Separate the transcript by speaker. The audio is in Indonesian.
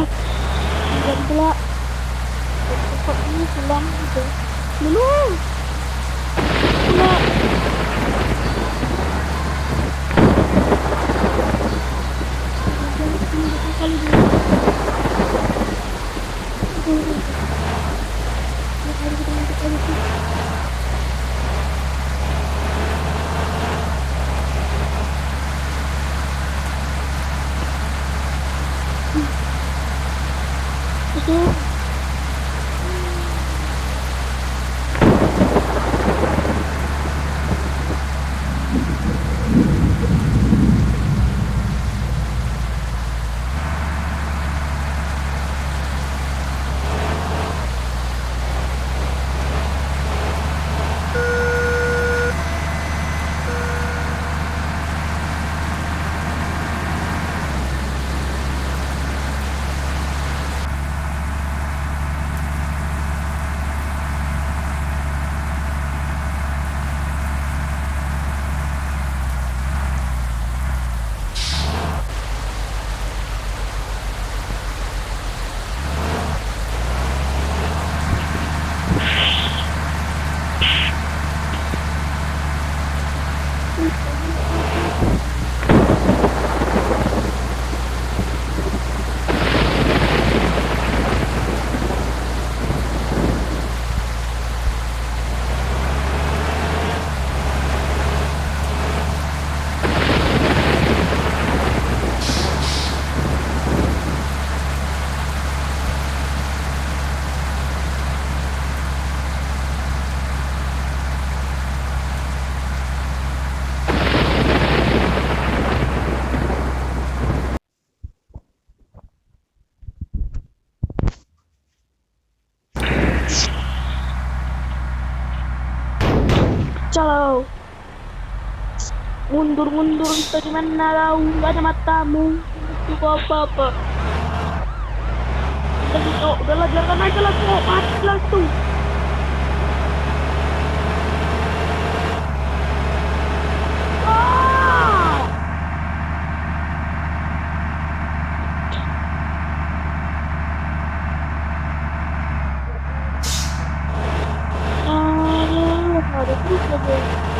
Speaker 1: dan pula kok ini pulang gitu dulu pula kali dulu itu Kalau mundur itu gimana tahu nggak ada matamu itu apa udahlah biarkan aja lah kok mati lah tuh ah ada terus lagi